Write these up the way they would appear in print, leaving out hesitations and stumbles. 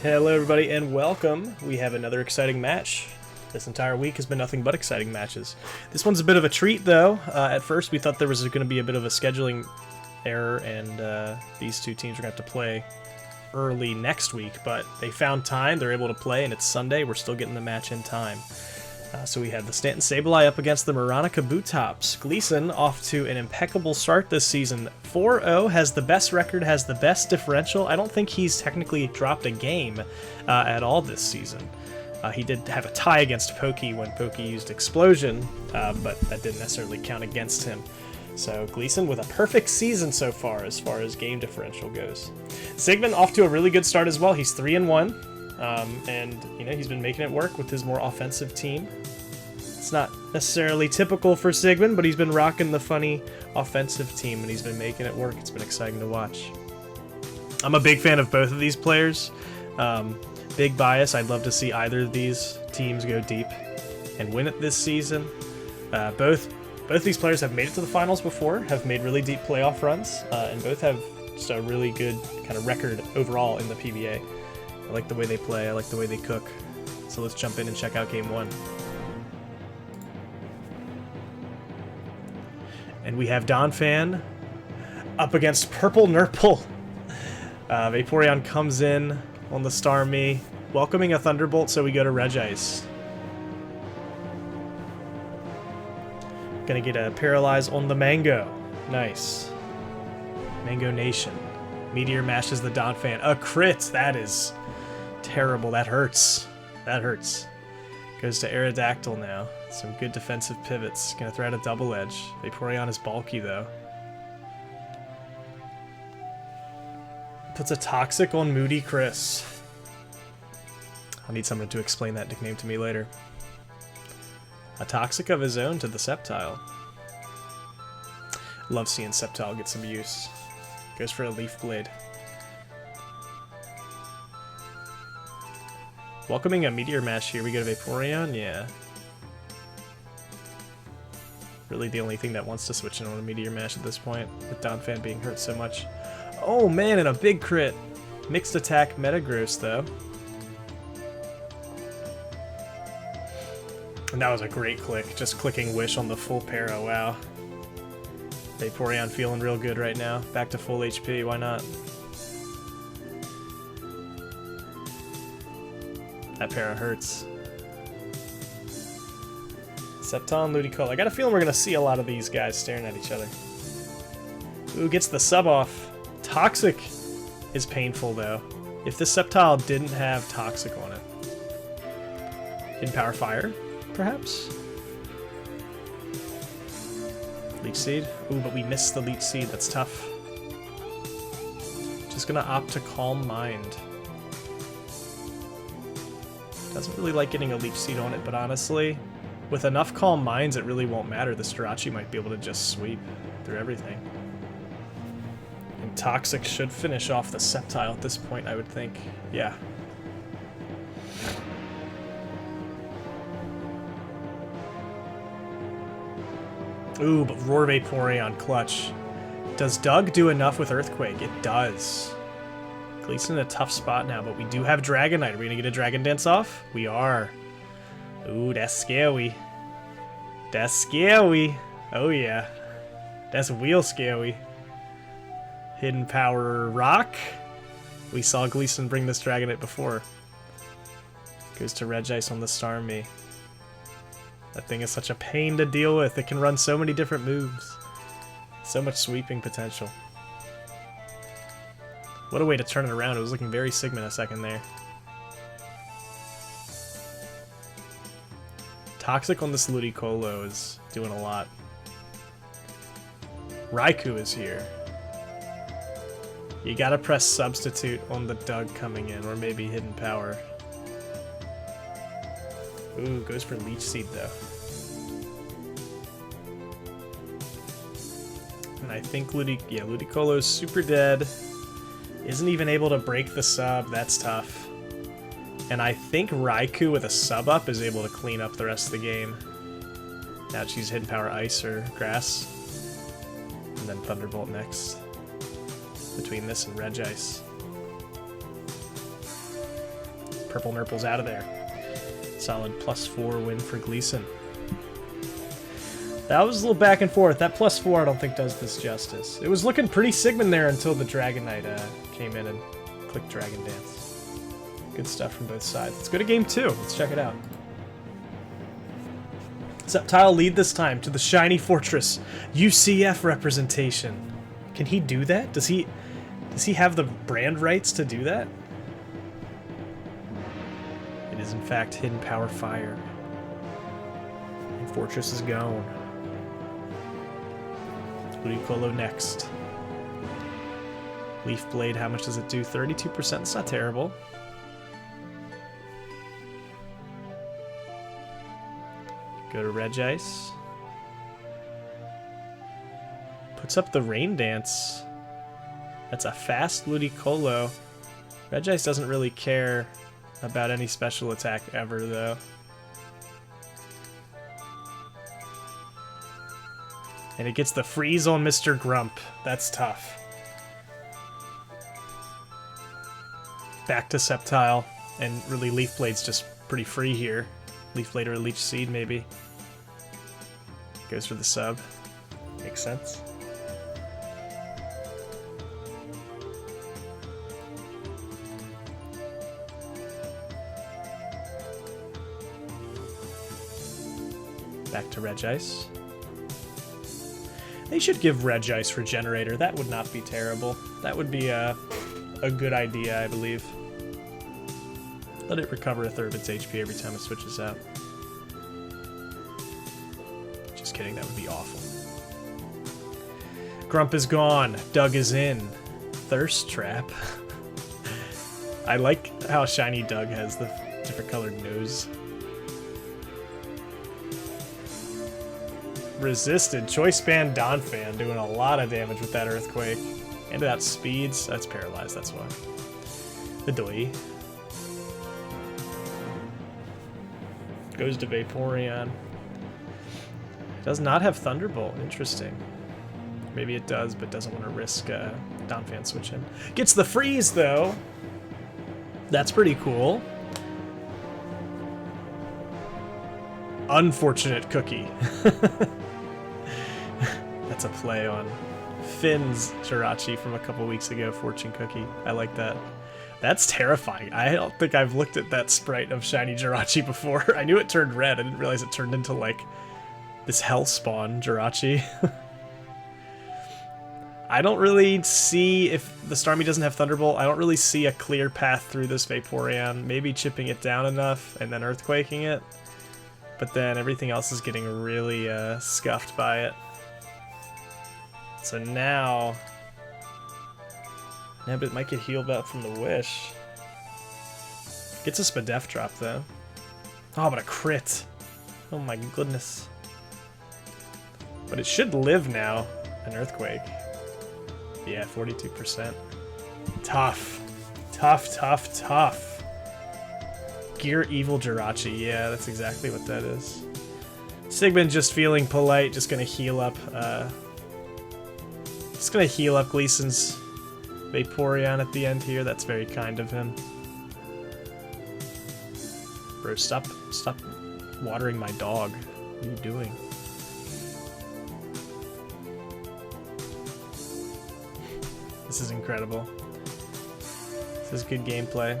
Hello everybody and welcome. We have another exciting match. This entire week has been nothing but exciting matches. This one's a bit of a treat though. At first we thought there was going to be a bit of a scheduling error and these two teams are going to have to play early next week, but they found time, they're able to play, and it's Sunday. We're still getting the match in time. So we have the Staunton Sableye up against the Marana Tops. Gleason off to an impeccable start this season. 4-0, has the best record, has the best differential. I don't think he's technically dropped a game at all this season. He did have a tie against Pokey when Pokey used Explosion, but that didn't necessarily count against him. So Gleason with a perfect season so far as game differential goes. Sigmund off to a really good start as well. He's 3-1. And, you know, he's been making it work with his more offensive team. It's not necessarily typical for Sigmund, but he's been rocking the funny offensive team, and he's been making it work. It's been exciting to watch. I'm a big fan of both of these players. Big bias. I'd love to see either of these teams go deep and win it this season. Both these players have made it to the finals before, have made really deep playoff runs, and both have just a really good kind of record overall in the PBA. I like the way they play, I like the way they cook. So let's jump in and check out game one. And we have Donphan up against Purple Nurple. Vaporeon comes in on the Starmie, welcoming a Thunderbolt, so we go to Regice. Gonna get a Paralyze on the Mango. Nice. Mango Nation. Meteor mashes the Donphan. A crit! That is terrible. That hurts. That hurts. Goes to Aerodactyl now. Some good defensive pivots. Gonna throw out a Double Edge. Vaporeon is bulky though. Puts a Toxic on Moody Chris. I'll need someone to explain that nickname to me later. A Toxic of his own to the Sceptile. Love seeing Sceptile get some use. Goes for a Leaf Blade. Welcoming a Meteor Mash here. We go to Vaporeon? Yeah. Really the only thing that wants to switch in on a Meteor Mash at this point, with Donphan being hurt so much. Oh man, and a big crit! Mixed attack Metagross though. And that was a great click, just clicking Wish on the full para, wow. Vaporeon feeling real good right now. Back to full HP, why not? That para hurts. Septon, Ludicolo. I got a feeling we're going to see a lot of these guys staring at each other. Ooh, gets the sub off. Toxic is painful, though. If this Sceptile didn't have Toxic on it. Hidden Power Fire, perhaps? Leech Seed. Ooh, but we missed the Leech Seed. That's tough. Just going to opt to Calm Mind. Doesn't really like getting a Leech Seed on it, but honestly, with enough Calm Minds, it really won't matter. The Starachi might be able to just sweep through everything. And Toxic should finish off the Sceptile at this point, I would think. Yeah. Ooh, but Roar Vaporeon clutch. Does Doug do enough with Earthquake? It does. Gleason in a tough spot now, but we do have Dragonite. Are we gonna get a Dragon Dance off? We are. Ooh, that's scary. That's scary. Oh yeah. That's real scary. Hidden Power Rock. We saw Gleason bring this Dragonite before. Goes to Regice on the Starmie. That thing is such a pain to deal with. It can run so many different moves. So much sweeping potential. What a way to turn it around. It was looking very Sigmund a second there. Toxic on this Ludicolo is doing a lot. Raikou is here. You gotta press Substitute on the Doug coming in, or maybe Hidden Power. Ooh, goes for Leech Seed though. And I think Ludicolo's super dead. Isn't even able to break the sub, that's tough. And I think Raikou with a sub up is able to clean up the rest of the game. Now she's Hidden Power Ice or Grass. And then Thunderbolt next. Between this and Regice. Purple Nurple's out of there. Solid +4 win for Gleason. That was a little back and forth. That +4 I don't think does this justice. It was looking pretty Sigmund there until the Dragon Knight came in and clicked Dragon Dance. Good stuff from both sides. Let's go to game 2. Let's check it out. Sceptile lead this time to the Shiny Fortress. UCF representation. Can he do that? Does he have the brand rights to do that? It is in fact Hidden Power Fire. And Fortress is gone. Ludicolo next. Leaf Blade, how much does it do? 32%, it's not terrible. Go to Regice. Puts up the Rain Dance. That's a fast Ludicolo. Regice doesn't really care about any special attack ever, though. And it gets the freeze on Mr. Grump. That's tough. Back to Sceptile. And really, Leaf Blade's just pretty free here. Leaf Blade or a Leech Seed, maybe. Goes for the sub. Makes sense. Back to Regice. They should give Regice Regenerator. That would not be terrible. That would be a good idea, I believe. Let it recover a third of its HP every time it switches out. Just kidding, that would be awful. Grump is gone. Doug is in. Thirst Trap. I like how shiny Doug has the different colored nose. Resisted. Choice Band Donphan doing a lot of damage with that Earthquake. And that speeds. That's paralyzed, that's why. The Doi. Goes to Vaporeon. Does not have Thunderbolt. Interesting. Maybe it does, but doesn't want to risk Donphan switching. Gets the freeze, though. That's pretty cool. Unfortunate Cookie. That's a play on Finn's Jirachi from a couple weeks ago, Fortune Cookie. I like that. That's terrifying. I don't think I've looked at that sprite of shiny Jirachi before. I knew it turned red. I didn't realize it turned into, like, this Hellspawn Jirachi. I don't really see, if the Starmie doesn't have Thunderbolt, I don't really see a clear path through this Vaporeon. Maybe chipping it down enough and then Earthquaking it. But then everything else is getting really scuffed by it. So now... Yeah, but it might get healed up from the Wish. Gets a Spadef drop, though. Oh, but a crit. Oh my goodness. But it should live now. An Earthquake. Yeah, 42%. Tough. Tough, tough, tough. Gear Evil Jirachi. Yeah, that's exactly what that is. Sigmund just feeling polite, just gonna heal up, Gleason's Vaporeon at the end here. That's very kind of him. Bro, stop watering my dog. What are you doing? This is incredible. This is good gameplay.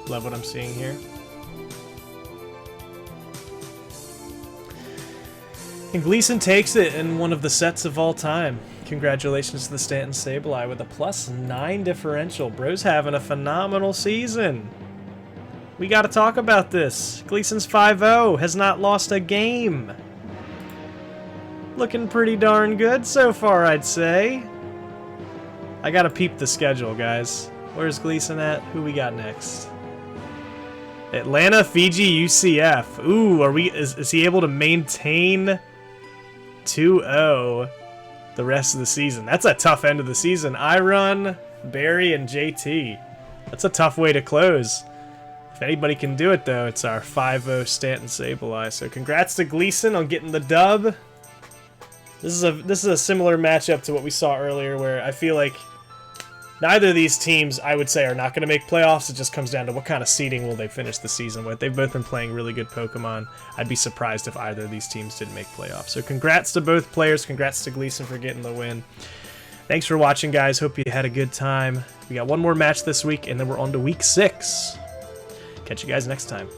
Love what I'm seeing here. And Gleason takes it in one of the sets of all time. Congratulations to the Staunton Sableye with a +9 differential. Bro's having a phenomenal season. We gotta talk about this. Gleason's 5-0, has not lost a game. Looking pretty darn good so far, I'd say. I gotta peep the schedule, guys. Where's Gleason at? Who we got next? Atlanta, Fiji, UCF. Ooh, is he able to maintain 2-0 the rest of the season? That's a tough end of the season. Irun, Barry, and JT. That's a tough way to close. If anybody can do it, though, it's our 5-0 Staunton Sableye. So congrats to Gleason on getting the dub. This is a similar matchup to what we saw earlier, where I feel like neither of these teams, I would say, are not going to make playoffs. It just comes down to what kind of seeding will they finish the season with. They've both been playing really good Pokemon. I'd be surprised if either of these teams didn't make playoffs. So congrats to both players. Congrats to Gleason for getting the win. Thanks for watching, guys. Hope you had a good time. We got one more match this week, and then we're on to week 6. Catch you guys next time.